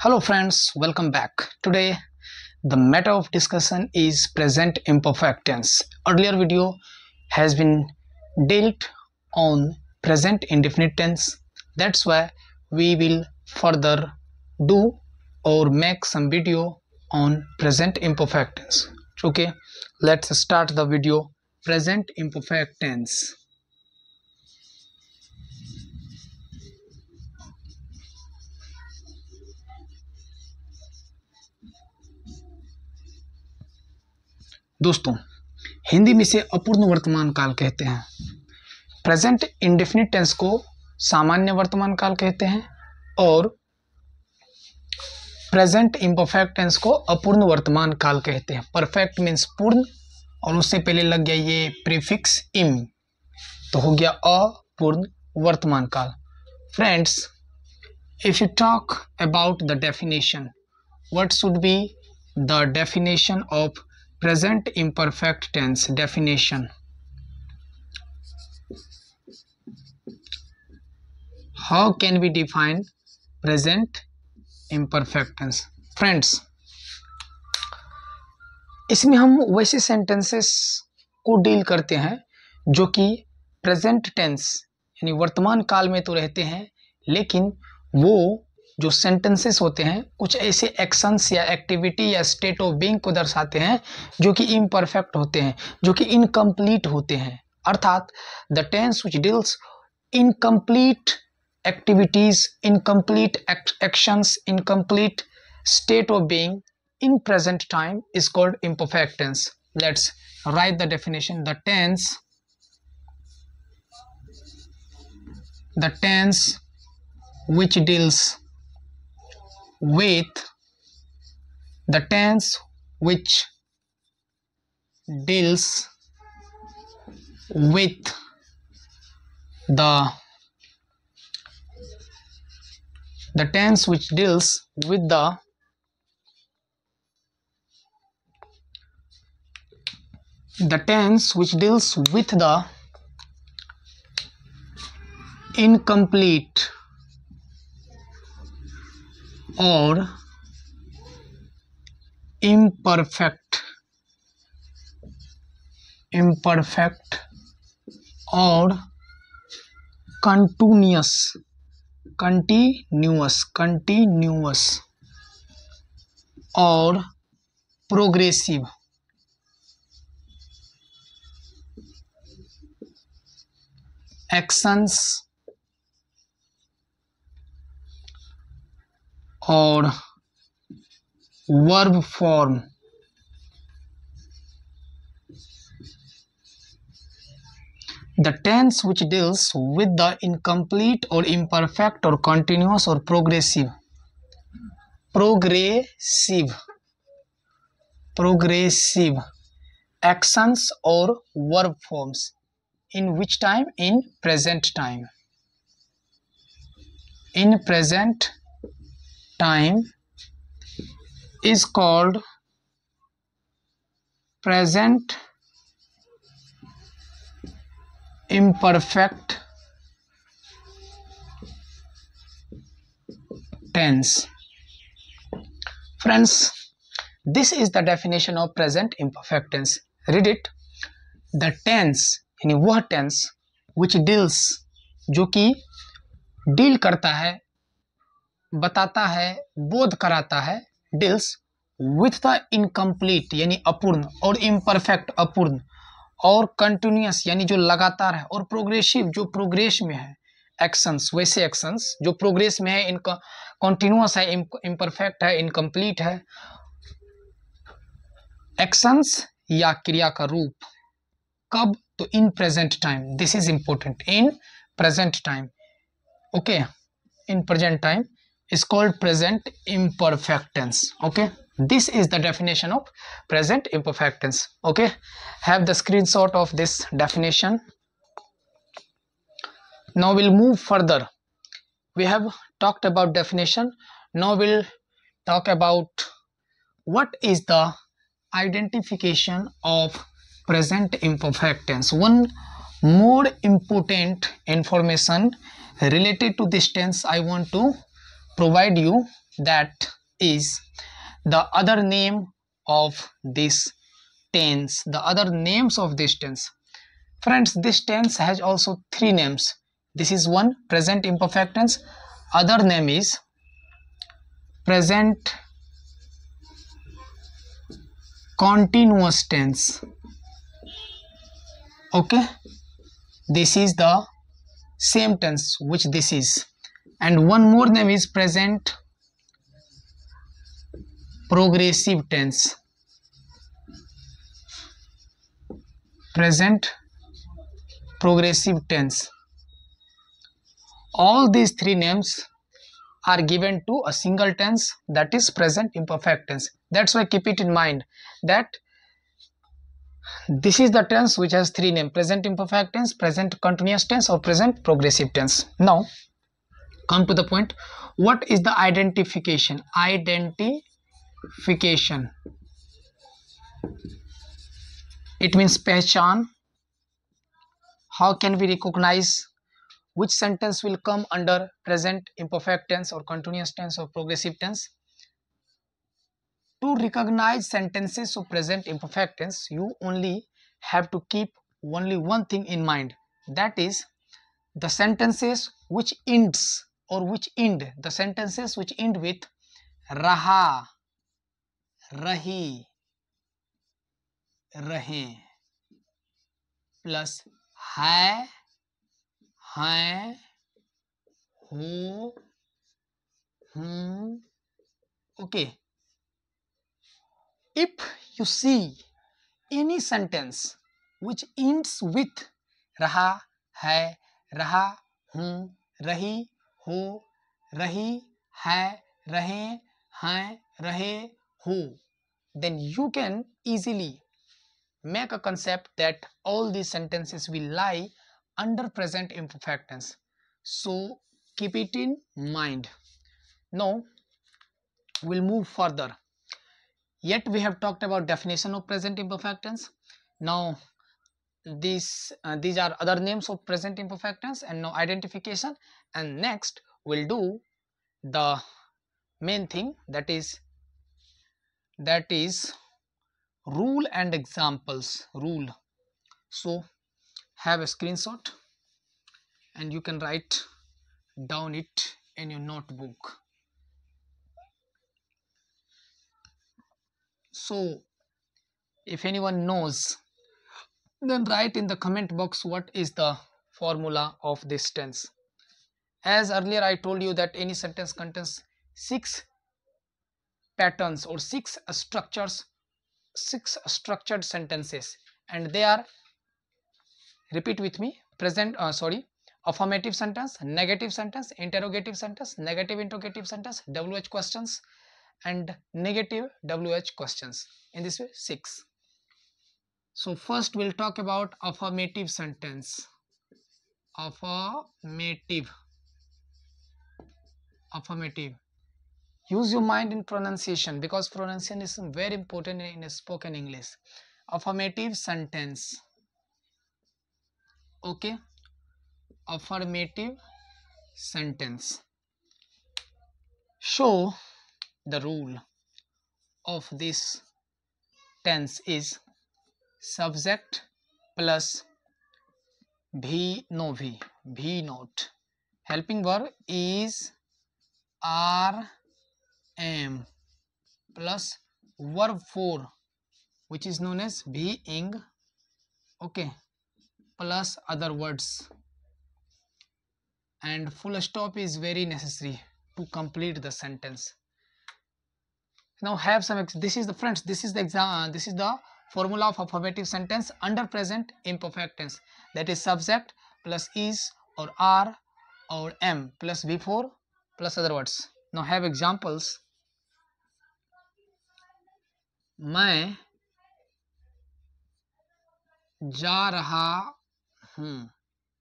Hello friends, welcome back. Today the matter of discussion is present imperfect tense. Earlier video has been dealt on present indefinite tense. That's why we will further do or make some video on present imperfect tense. Okay, let's start the video. Present imperfect tense. दोस्तों, हिंदी में इसे अपूर्ण वर्तमान काल कहते हैं। Present indefinite tense को सामान्य वर्तमान काल कहते हैं और प्रेजेंट इम्परफेक्ट टेंस को अपूर्ण वर्तमान काल कहते हैं। परफेक्ट मीन्स पूर्ण और उससे पहले लग गया ये प्रीफिक्स इम, तो हो गया अपूर्ण वर्तमान काल। Friends, if you talk about the definition, what should be the definition of present imperfect tense? Definition: how can we define present imperfect tense? Friends, इसमें हम वैसे सेंटेंसेस को डील करते हैं जो कि प्रेजेंट टेंस यानी वर्तमान काल में तो रहते हैं, लेकिन वो जो सेंटेंसेस होते हैं कुछ ऐसे एक्शंस या एक्टिविटी या स्टेट ऑफ बीइंग को दर्शाते हैं जो कि इम्परफेक्ट होते हैं, जो कि इनकम्प्लीट होते हैं। अर्थात the tense which deals incomplete activities, incomplete actions, incomplete state of being in present time is called imperfect tense. Let's write the definition. The tense which deals with the tense which deals with the tense which deals with the tense which deals with the incomplete or imperfect or continuous or progressive actions or verb form the tense which deals with the incomplete or imperfect or continuous or progressive actions or verb forms in which time? In present time. In present time is called present imperfect tense. Friends, this is the definition of present imperfect tense. Read it. The tense यानी वह tense which deals जो कि deal करता है, बताता है, बोध कराता है, deals with the incomplete यानी अपूर्ण और imperfect अपूर्ण और continuous यानी जो लगातार है और progressive जो प्रोग्रेस में है, एक्शंस वैसे एक्शंस जो प्रोग्रेस में है, इनका continuous है, imperfect है, incomplete है, एक्शंस या क्रिया का रूप कब? तो in present time. This is important. In present time. Okay, in present time is called present imperfect tense. Okay, this is the definition of present imperfect tense. Okay, have the screenshot of this definition. Now we'll move further. We have talked about definition. Now we'll talk about what is the identification of present imperfect tense. One more important information related to this tense I want to provide you. that is the other name of this tense, the other names of this tense. Friends, this tense has also three names. This is one, present imperfect tense. Other name is present continuous tense. Okay, this is the same tense which this is. And one more name is present progressive tense. Present progressive tense. All these three names are given to a single tense, that is present imperfect tense. That's why keep it in mind that this is the tense which has three names: present imperfect tense, present continuous tense, or present progressive tense. Now come to the point. What is the identification? Identification, it means pehchan. How can we recognize which sentence will come under present imperfect tense or continuous tense or progressive tense? To recognize sentences of present imperfect tense, you only have to keep only one thing in mind, that is the sentences which ends or which end, the sentences which end with raha, rahi, rahe plus hai, हैं, हो, हूँ. Okay, if you see any sentence which ends with रहा, है, रहा, हूँ, रही, हो, रही, है, रहे, हैं, रहे, हो, then you can easily make a concept that all these sentences will lie under present imperfect tense. So keep it in mind. Now we'll move further. Yet we have talked about definition of present imperfect tense. Now these are other names of present imperfect tense, and now identification. And next we'll do the main thing, that is rule and examples. Rule. So have a screenshot and you can write down it in your notebook. So if anyone knows, then write in the comment box what is the formula of this tense. As earlier I told you that any sentence contains 6 patterns or 6 structures, 6 structured sentences, and they are, repeat with me, affirmative sentence, negative sentence, interrogative sentence, negative interrogative sentence, WH questions, and negative WH questions. In this way, 6. So first we'll talk about affirmative sentence. Affirmative. Use your mind in pronunciation, because pronunciation is very important in spoken English. Affirmative sentence. Okay, affirmative sentence. So the rule of this tense is subject plus V not. Helping verb is are, am plus verb 4 which is known as being, okay, plus other words, and full stop is very necessary to complete the sentence. Now have some, this is the friends, this is the exam, this is the formula of affirmative sentence under present imperfect tense, that is subject plus is or are or am plus before plus other words. Now have examples. मैं जा रहा हूँ.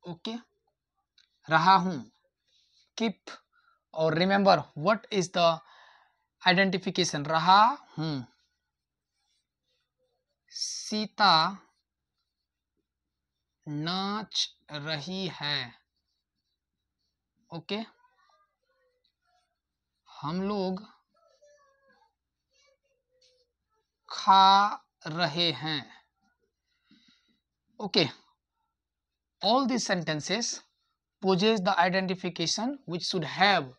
Okay, रहा हूँ. Keep or remember what is the identification. रहा हूँ. सीता नाच रही है. ओके, हम लोग खा रहे हैं. Okay, all these sentences possess the identification which should have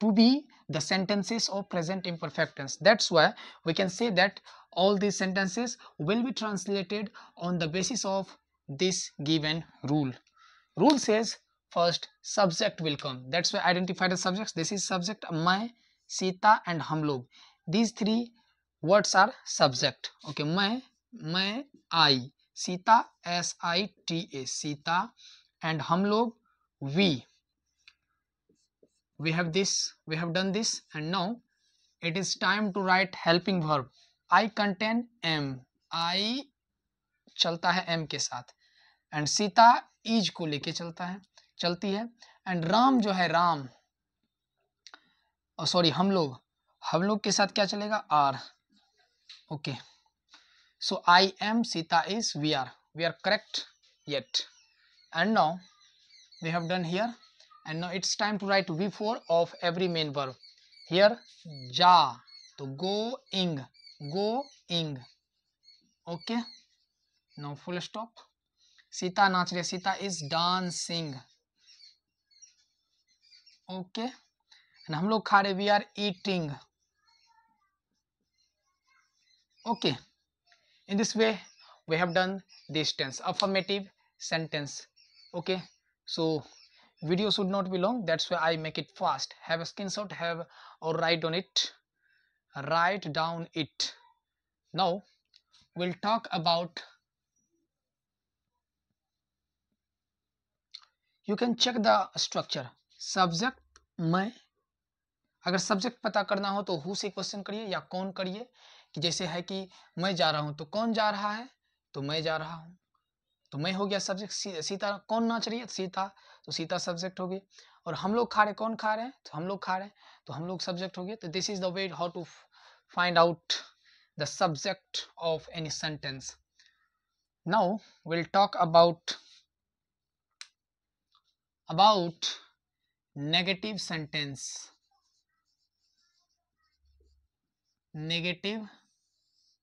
to be the sentences of present imperfect tense. That's why we can say that all these sentences will be translated on the basis of this given rule. Rule says first subject will come. That's why identify the subjects. This is subject, मैं, Sita and हम लोग. These three words are subject. Okay, मैं, I, Sita, SITA, Sita, and हम लोग, we have this, we have done this, and now it is time to write helping verb. I contain am, I चलता है am के साथ, and Sita is को लेके चलती है, and राम जो है राम, सॉरी हम लोग के साथ क्या चलेगा, are. Okay, so I am, Sita is, we are correct yet, and now we have done here, and now it's time to write V4 of every main verb. Here ja, तो going, okay, now full stop. Sita नाच रही, Sita is dancing, okay, and हम लोग खा रहे, we are eating, okay. In this way we have done this tense, affirmative sentence. Okay, so video should not be long, that's why I make it fast. Have a screenshot, have or write down it. Now we'll talk about, you can check the structure. Subject मैं, अगर subject पता करना हो तो who से question करिए या कौन करिए, कि जैसे है कि मैं जा रहा हूं तो कौन जा रहा है, तो मैं जा रहा हूं, तो मैं हो गया सब्जेक्ट. सीता कौन नाच रही है, सीता, तो सीता सब्जेक्ट हो गई. और हम लोग खा रहे, कौन खा रहे हैं, तो हम लोग खा रहे हैं, तो हम लोग सब्जेक्ट हो गए. तो this is the way how to find out the subject of any sentence. Now will talk about negative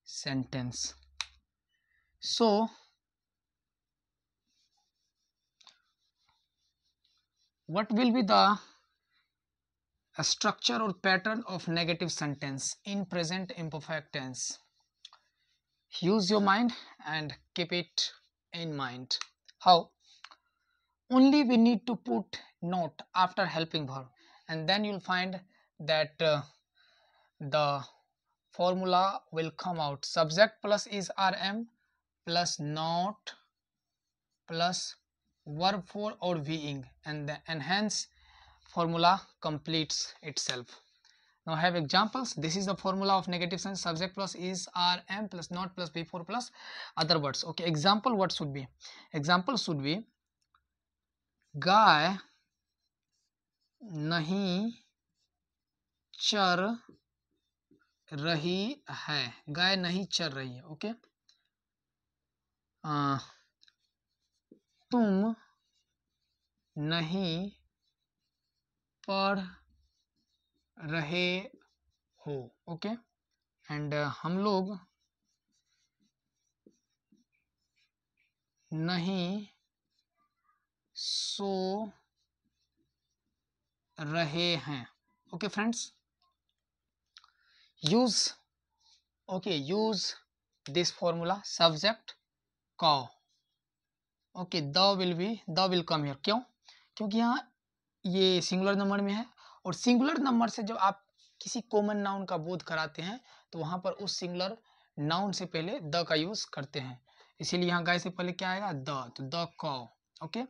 sentence. So what will be the structure or pattern of negative sentence in present imperfect tense? Use your mind and keep it in mind. How? Only we need to put not after helping verb, and then you'll find that the formula will come out. Subject plus is RM plus not plus verb for or being, and hence formula completes itself. Now have examples. This is the formula of negative sense. Subject plus is RM plus not plus before plus other words. Okay, example what should be? Example should be गाय नहीं चर रही है, गाय नहीं चर रही है. Okay, तुम नहीं पढ़ रहे हो. ओके, एंड हम लोग नहीं सो रहे हैं. Okay friends, use this formula. Subject cow. Okay, the will come here. क्यों? क्योंकि यहाँ ये सिंगुलर नंबर में है, और सिंगुलर नंबर से जब आप किसी कॉमन नाउन का बोध कराते हैं तो वहां पर उस सिंगुलर नाउन से पहले द का यूज करते हैं. इसीलिए यहाँ गाय से पहले क्या आएगा, द, तो द कॉ. Okay,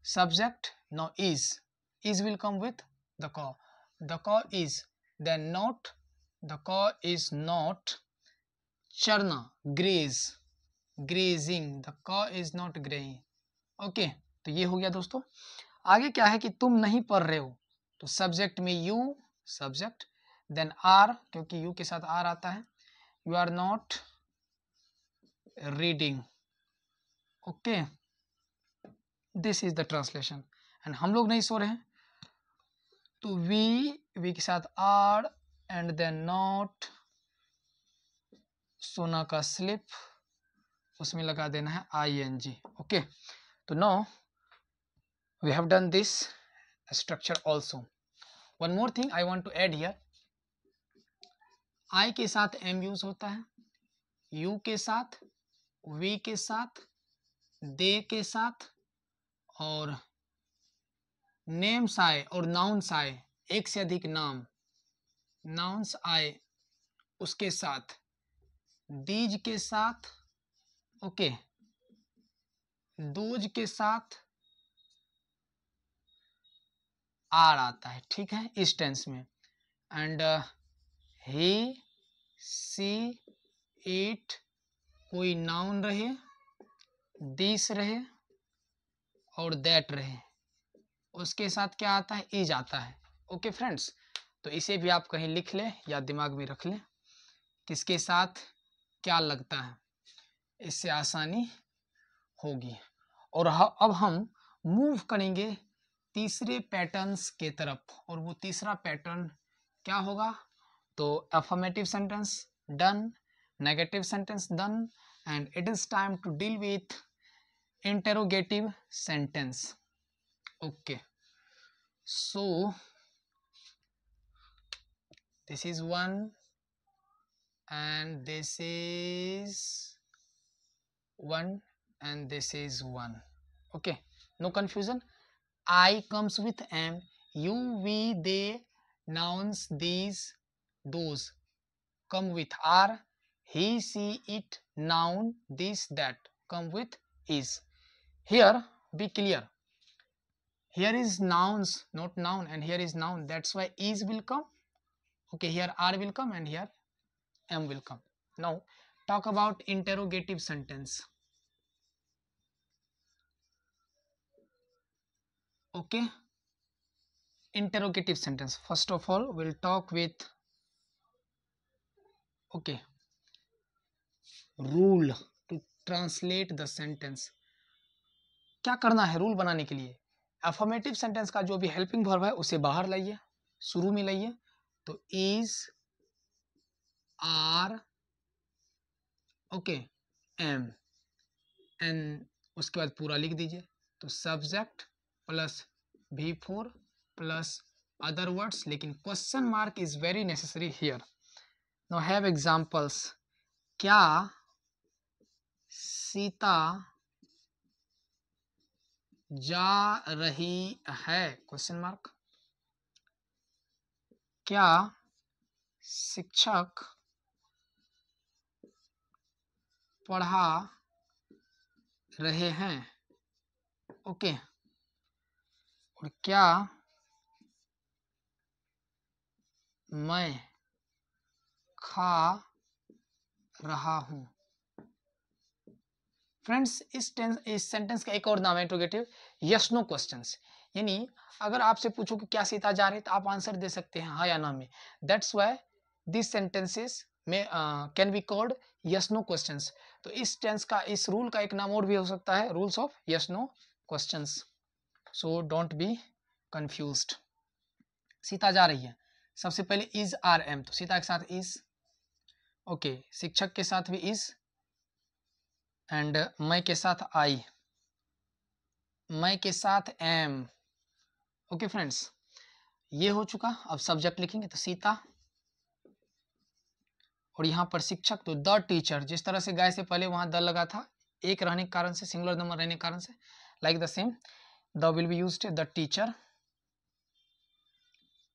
subject now is will come with the कॉ. द कॉ इज, देन नॉट, द कॉ इज नॉट चरना, ग्रेजिंग, द कॉ इज नॉट ग्रेइंग. ओके, तो ये हो गया दोस्तों. आगे क्या है कि तुम नहीं पढ़ रहे हो, तो सब्जेक्ट में यू, सब्जेक्ट, देन आर, क्योंकि यू के साथ आर आता है, you are not reading. Okay, this is the translation. And हम लोग नहीं सो रहे हैं, तो वी के साथ आर एंड देन नॉट, सोना का स्लिप, उसमें लगा देना है ing. ओके, तो now we have done this structure also. One more thing I want to add here, I के साथ एम यूज होता है, यू के साथ, वी के साथ, दे के साथ, और नेम्स आए और नाउन्स आए, एक से अधिक नाम, नाउन्स आए उसके साथ, दीज के साथ, ओके, दोज के साथ आर आता है, ठीक है, इस टेंस में. एंड ही, सी, इट, कोई नाउन रहे, दिस रहे और दैट रहे, उसके साथ क्या आता है, इज आता है. ओके फ्रेंड्स, तो इसे भी आप कहीं लिख लें या दिमाग में रख लें, किसके साथ क्या लगता है, इससे आसानी होगी. और अब हम मूव करेंगे तीसरे पैटर्न्स के तरफ, और वो तीसरा पैटर्न क्या होगा, तो affirmative sentence done, negative sentence done, and it is time to deal with interrogative sentence. Okay, so this is one and this is one and this is one. Okay, no confusion. I comes with am, you, we, they, nouns, these, those come with are, he, she, it, noun, this, that come with is. Here be clear, here is nouns not noun, and here is noun, that's why is will come. Okay, here are will come and here am will come. Now talk about interrogative sentence. Okay, interrogative sentence, first of all we'll talk with, okay, rule to translate the sentence. क्या करना है rule बनाने के लिए, affirmative sentence का जो भी helping verb है उसे बाहर लाइए, शुरू में लाइए, तो is, are, okay, am, and उसके बाद पूरा लिख दीजिए, तो subject plus V4 plus other words, लेकिन question mark is very necessary here. Now have examples, क्या सीता जा रही है, क्वेश्चन मार्क, क्या शिक्षक पढ़ा रहे हैं, ओके, और क्या मैं खा रहा हूं. फ्रेंड्स, इस सेंटेंस का एक और नाम है इंट्रोगेटिव यस नो क्वेश्चंस. यानी अगर आपसे पूछो कि क्या सीता जा रही है तो आप आंसर दे सकते हैं हाँ या ना में. दैट्स व्हाई दिस सेंटेंसेस में can be called yes no questions. तो इस टेंस का, इस रूल का एक नाम और भी हो सकता है rules of yes no questions. So don't be confused. Sita जा रही है, सबसे पहले इज, आर, एम, तो सीता के साथ इज, ओके, शिक्षक के साथ भी इज, एंड मैं के साथ आई, मैं के साथ एम. ओके फ्रेंड्स, ये हो चुका. अब सब्जेक्ट लिखेंगे तो सीता, और यहाँ पर शिक्षक तो द टीचर. जिस तरह से गाय से पहले वहां द लगा था, एक रहने के कारण से, सिंगुलर नंबर रहने के कारण से, like the same the will be used, the teacher,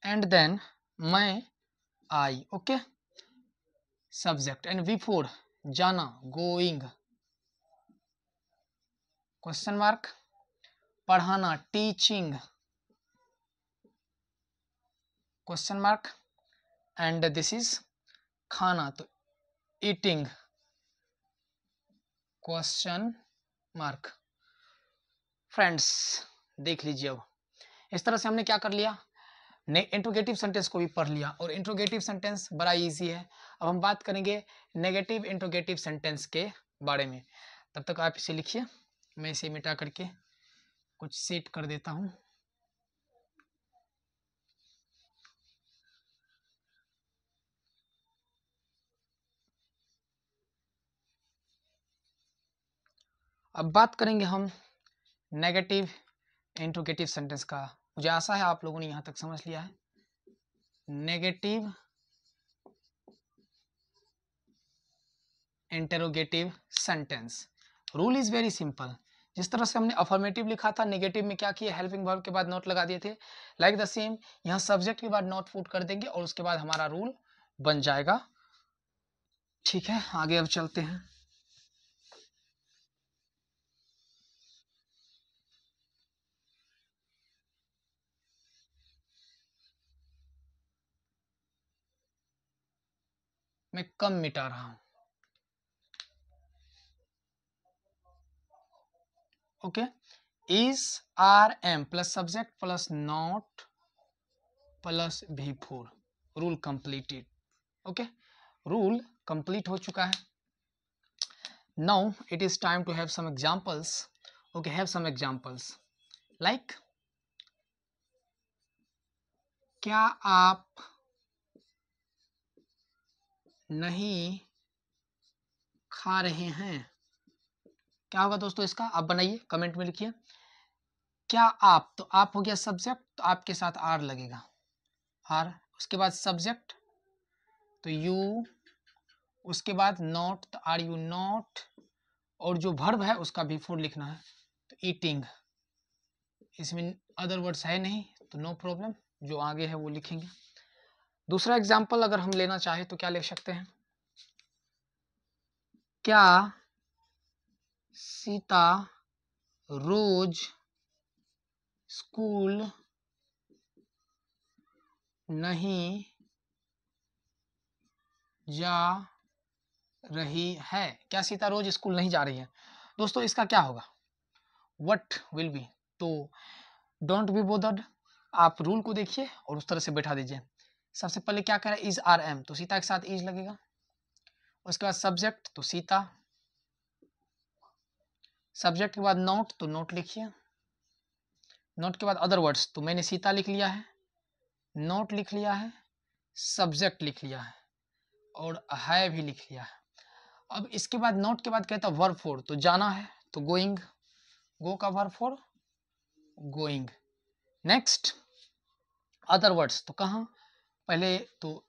and then मैं I, okay, subject, and V4 जाना, गोइंग, क्वेश्चन मार्क, पढ़ाना, teaching, question mark, and this is खाना, तो ईटिंग, क्वेश्चन मार्क. फ्रेंड्स देख लीजिए, अब इस तरह से हमने क्या कर लिया, इंट्रोगेटिव सेंटेंस को भी पढ़ लिया, और इंट्रोगेटिव सेंटेंस बड़ा इजी है. अब हम बात करेंगे नेगेटिव इंट्रोगेटिव सेंटेंस के बारे में. तब तक आप इसे लिखिए, मैं इसे मिटा करके कुछ सेट कर देता हूं. अब बात करेंगे हम नेगेटिव इंट्रोगेटिव सेंटेंस का। मुझे आशा है आप लोगों ने यहाँ तक समझ लिया है। Negative interrogative sentence rule is very simple. जिस तरह से हमने अफर्मेटिव लिखा था, नेगेटिव में क्या किया, हेल्पिंग वर्ब के बाद नॉट लगा दिए थे, लाइक द सेम यहाँ सब्जेक्ट के बाद नॉट पुट कर देंगे और उसके बाद हमारा रूल बन जाएगा। ठीक है, आगे अब चलते हैं। मैं कम मिटा रहा हूं। Okay, is are am plus subject plus not plus V4, rule completed. Okay, rule complete हो चुका है। Now it is time to have some examples. Okay, have some examples like, क्या आप नहीं खा रहे हैं? क्या होगा दोस्तों इसका, आप बनाइए, कमेंट में लिखिए। क्या आप, तो आप हो गया सब्जेक्ट, तो आपके साथ आर लगेगा, आर। उसके बाद सब्जेक्ट तो यू, उसके बाद नॉट तो आर यू नॉट, और जो वर्ब है उसका V4 लिखना है, तो ईटिंग। इसमें अदर वर्ड्स है नहीं तो नो प्रॉब्लम, जो आगे है वो लिखेंगे। दूसरा एग्जाम्पल अगर हम लेना चाहें तो क्या ले सकते हैं, क्या सीता रोज स्कूल नहीं जा रही है? क्या सीता रोज स्कूल नहीं जा रही है? दोस्तों इसका क्या होगा, व्हाट विल बी, तो डोंट बी बोदर्ड, आप रूल को देखिए और उस तरह से बैठा दीजिए। सबसे पहले क्या कह रहा है, इज आर एम, तो सीता के साथ इज लगेगा। उसके बाद सब्जेक्ट तो सीता, सब्जेक्ट के बाद नोट तो नोट लिखिए, नोट के बाद अदर वर्ड्स, तो मैंने सीता लिख लिया है, नोट लिख लिया है, सब्जेक्ट लिख लिया है और है भी लिख लिया है। अब इसके बाद नोट के बाद कहता है वर्ब फोर, तो जाना है तो गोइंग, गो का verb four going. Next other words, तो कहाँ, पहले तो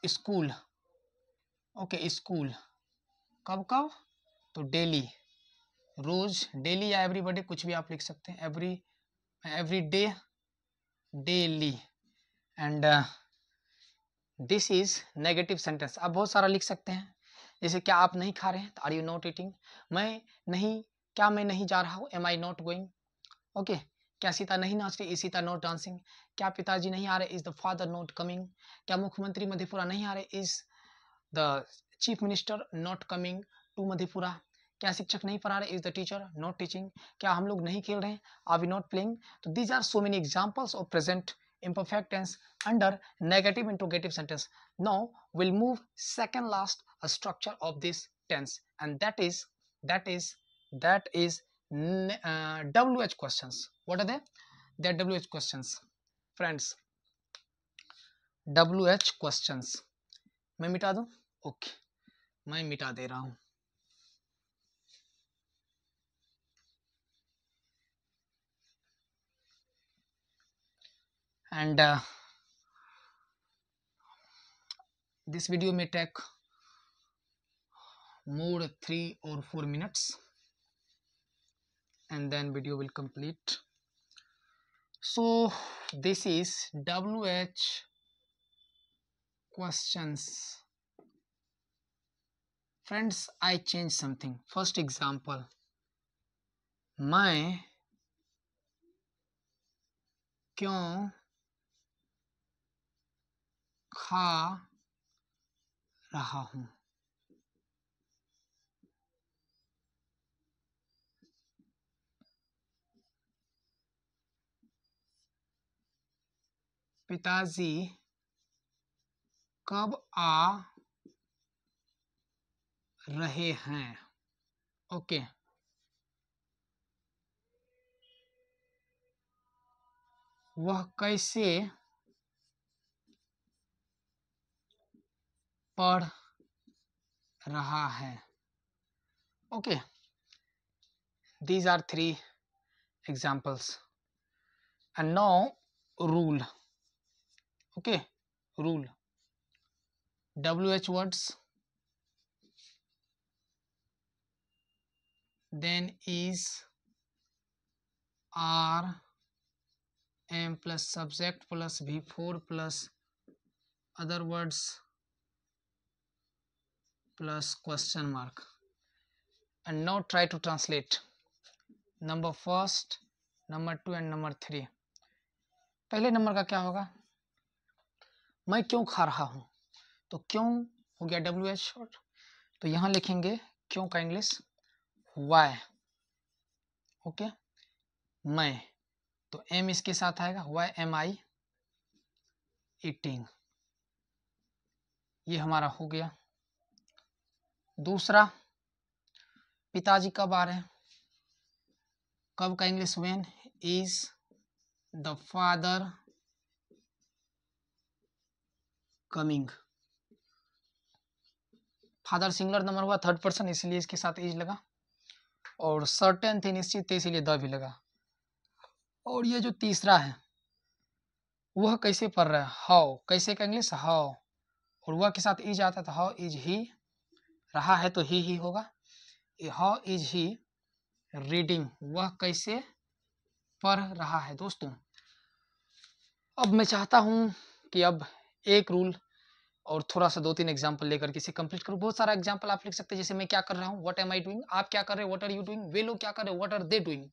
स्कूल, ओके स्कूल, कब कब, तो डेली, रोज, डेली या एवरीबॉडी कुछ भी आप लिख सकते हैं, every day, daily. And this is negative sentence. आप बहुत सारा लिख सकते हैं, जैसे क्या आप नहीं खा रहे हैं, तो आर यू नॉट ईटिंग, मैं नहीं, क्या मैं नहीं जा रहा हूँ, am I not going. Okay, क्या सीता नहीं नाच रही, इज सीता नॉट डांसिंग। क्या पिताजी नहीं आ रहे, is the father not coming. क्या मुख्यमंत्री मधेपुरा नहीं आ रहे, is the chief minister not coming to Madhepura. क्या शिक्षक नहीं पढ़ा रहे, is the teacher not teaching. क्या हम लोग नहीं खेल रहे हैं, आर वी नॉट प्लेइंग। तो these are so many examples of present imperfect tense under negative interrogative sentence. Now we'll move second last structure of this tense, and that is WH questions. What are they? They are WH questions, friends. WH questions मैं मिटा दूं, okay मैं मिटा दे रहा हूं। And this video may take more 3 or 4 minutes, and then video will complete. So this is WH questions. Friends, I change something. First example, मैं क्यों खा रहा हूं? पिताजी कब आ रहे हैं? ओके, वह कैसे पढ़ रहा है? Okay, These are 3 examples. And now rule. Okay, rule. WH words, then is, are, am plus subject plus V4 plus other words plus question mark. And now try to translate number first, number 2 and number 3. पहले number का क्या होगा, मैं क्यों खा रहा हूं, तो क्यों हो गया WH शॉर्ट, तो यहां लिखेंगे क्यों का इंग्लिश why. ओके, मैं, तो एम इसके साथ आएगा, why am I eating, ये हमारा हो गया. दूसरा, पिताजी कब आ रहे हैं, कब का English when is the father coming. Father singular number हुआ, थर्ड पर्सन, इसलिए इसके साथ इज लगा, और सर्टेन थे, निश्चित थे, इसीलिए द भी लगा. और ये जो तीसरा है वह कैसे पढ़ रहा है, हाउ, कैसे का इंग्लिश हाउ, और वह के साथ इज आता था, हाउ इज ही, रहा है तो ही होगा, हाउ इज ही रीडिंग, वह कैसे पढ़ रहा है. दोस्तों अब मैं चाहता हूं कि अब एक रूल और थोड़ा सा 2-3 एग्जाम्पल लेकर किसी कंप्लीट करूं. बहुत सारा एग्जाम्पल आप लिख सकते हैं, जैसे मैं क्या कर रहा हूं, व्हाट एम आई डूइंग, आप क्या कर रहे हैं, व्हाट आर यू डूइंग, वे लोग क्या कर रहे हैं, व्हाट आर दे डूइंग,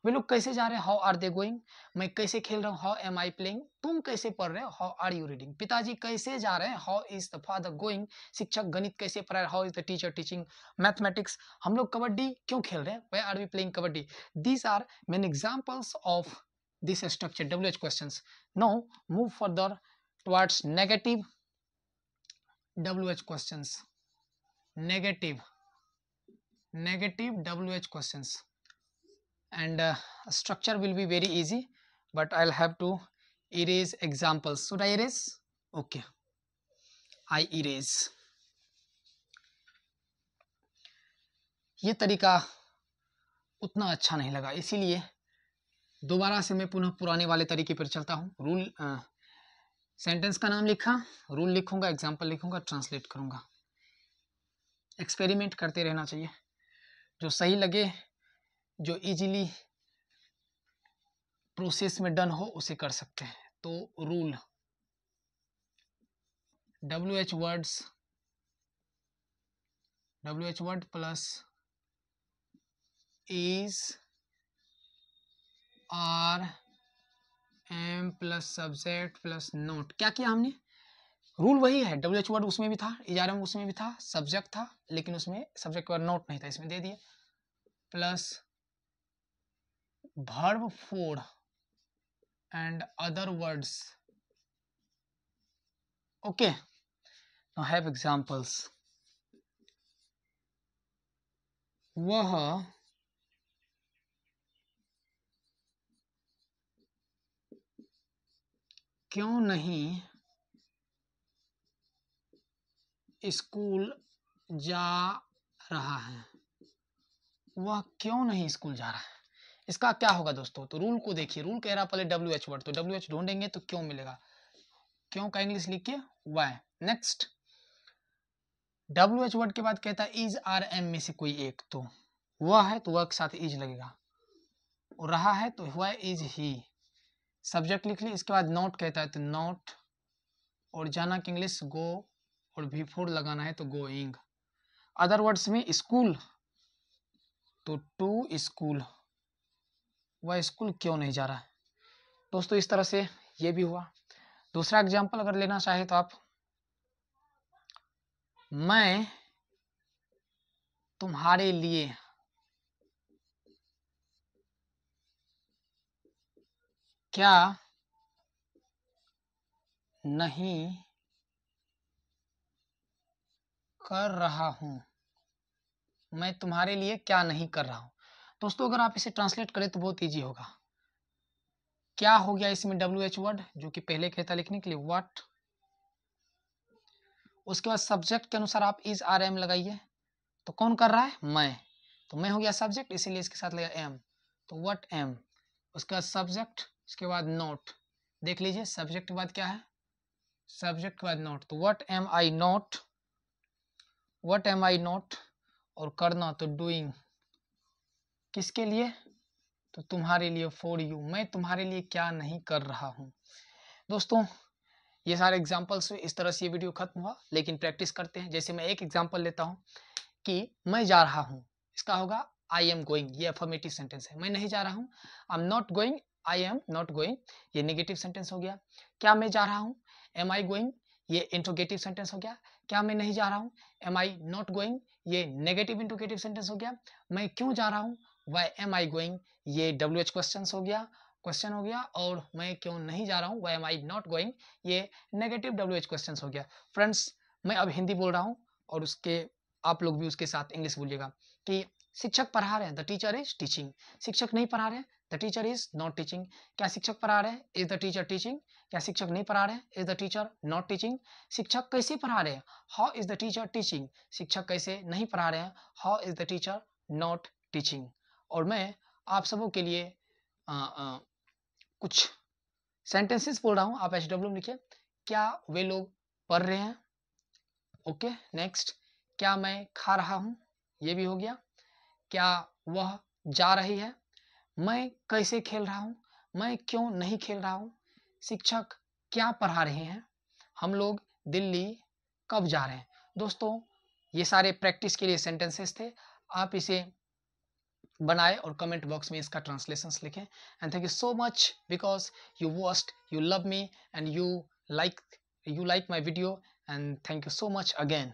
वे लोग कैसे जा रहे हैं, हाउ आर दे गोइंग, मैं कैसे खेल रहा हूँ, हाउ एम आई प्लेइंग, तुम कैसे पढ़ रहे हो, हाउ आर यू रीडिंग, पिताजी कैसे जा रहे हैं, how is the father going, शिक्षक गणित कैसे पढ़ा रहे, how is the teacher teaching mathematics, हम लोग कबड्डी क्यों खेल रहे हैं, why are we playing kabaddi. These are main examples of this structure WH questions. Now move further towards negative WH questions. Negative WH questions, and structure will be very easy, but I'll have to erase examples. Should I erase? Okay, I erase. ये तरीका उतना अच्छा नहीं लगा, इसीलिए दोबारा से मैं पुनः पुराने वाले तरीके पर चलता हूँ. रूल, सेंटेंस का नाम लिखा, रूल लिखूंगा, एग्जाम्पल लिखूंगा, ट्रांसलेट करूंगा. एक्सपेरिमेंट करते रहना चाहिए, जो सही लगे, जो इजीली प्रोसेस में डन हो उसे कर सकते हैं. तो rule, WH word plus is, are, am plus subject plus note. क्या किया हमने, रूल वही है, WH वर्ड उसमें भी था, ERM उसमें भी था, सब्जेक्ट था, लेकिन उसमें सब्जेक्ट वर्ड नोट नहीं था, इसमें दे दिया, plus verb for and other words. Okay, now have examples. वह क्यों नहीं स्कूल जा रहा है, वह क्यों नहीं स्कूल जा रहा है. इसका क्या होगा दोस्तों, तो रूल को देखिए, रूल कह रहा पहले WH वर्ड, तो WH ढूंढेंगे तो क्यों मिलेगा, क्यों का इंग्लिश लिखिए why. नेक्स्ट, WH वर्ड के बाद कहता है इज आर एम में से कोई एक, तो वह है तो वह के साथ इज लगेगा, और रहा है तो why इज ही, सब्जेक्ट लिख ली, इसके बाद नॉट कहता है तो नॉट, और जाना कि इंग्लिश गो, और V4 लगाना है तो गोइंग. अदर वर्ड्स में स्कूल तो टू स्कूल, वह स्कूल क्यों नहीं जा रहा है. दोस्तों इस तरह से ये भी हुआ. दूसरा एग्जाम्पल अगर लेना चाहे तो आप, मैं तुम्हारे लिए क्या नहीं कर रहा हूं, मैं तुम्हारे लिए क्या नहीं कर रहा हूं. दोस्तों अगर आप इसे ट्रांसलेट करें तो बहुत इजी होगा. क्या हो गया इसमें WH वर्ड, जो कि पहले कहता लिखने के लिए व्हाट, उसके बाद सब्जेक्ट के अनुसार आप इज आर एम लगाइए, तो कौन कर रहा है, मैं, तो मैं हो गया सब्जेक्ट, इसीलिए इसके साथ लगा एम, तो व्हाट एम, उसके बाद सब्जेक्ट, उसके बाद नॉट। देख लीजिए सब्जेक्ट के बाद क्या है, सब्जेक्ट के बाद नॉट, तो what am I not, what am I not, और करना तो डूइंग, किसके लिए, तो तुम्हारे लिए, फॉर यू, मैं तुम्हारे लिए क्या नहीं कर रहा हूँ। दोस्तों ये सारे एग्जाम्पल्स इस तरह से ये वीडियो खत्म हुआ, लेकिन प्रैक्टिस करते हैं। जैसे मैं एक एग्जाम्पल लेता हूँ कि मैं जा रहा हूँ, इसका होगा आई एम गोइंग, ये अफर्मेटिव सेंटेंस है। मैं नहीं जा रहा हूँ, I am not going, I am not going, ये नेगेटिव सेंटेंस हो गया। क्या मैं जा रहा हूँ, एम आई गोइंग, ये इंट्रोगेटिव सेंटेंस हो गया। क्या मैं नहीं जा रहा हूँ, एम आई नॉट गोइंग, ये नेगेटिव इंट्रोगेटिव सेंटेंस हो गया। मैं क्यों जा रहा हूँ, वाई एम आई गोइंग, ये WH क्वेश्चन हो गया, क्वेश्चन हो गया। और मैं क्यों नहीं जा रहा हूँ, why am I not going, ये नेगेटिव WH क्वेश्चन हो गया। फ्रेंड्स मैं अब हिंदी बोल रहा हूँ और उसके आप लोग भी उसके साथ इंग्लिश बोलिएगा कि शिक्षक पढ़ा रहे हैं, द टीचर इज टीचिंग, शिक्षक नहीं पढ़ा रहे हैं, the teacher is not teaching. क्या शिक्षक पढ़ा रहे हैं, इज द टीचर टीचिंग, क्या शिक्षक नहीं पढ़ा रहे हैं, is the teacher not teaching. शिक्षक कैसे पढ़ा रहे हैं, how is the teacher teaching, शिक्षक कैसे नहीं पढ़ा रहे हैं, how is the teacher not teaching. और मैं आप सबों के लिए कुछ सेंटेंसेस बोल रहा हूँ, आप HW लिखिए, क्या वे लोग पढ़ रहे हैं, ओके। नेक्स्ट, क्या मैं खा रहा हूँ, ये भी हो गया। क्या वह जा रही है, मैं कैसे खेल रहा हूँ, मैं क्यों नहीं खेल रहा हूँ, शिक्षक क्या पढ़ा रहे हैं, हम लोग दिल्ली कब जा रहे हैं। दोस्तों ये सारे प्रैक्टिस के लिए सेंटेंसेस थे, आप इसे बनाए और कमेंट बॉक्स में इसका ट्रांसलेशंस लिखें। And thank you so much because you watched, you love me and you like my video, and thank you so much again.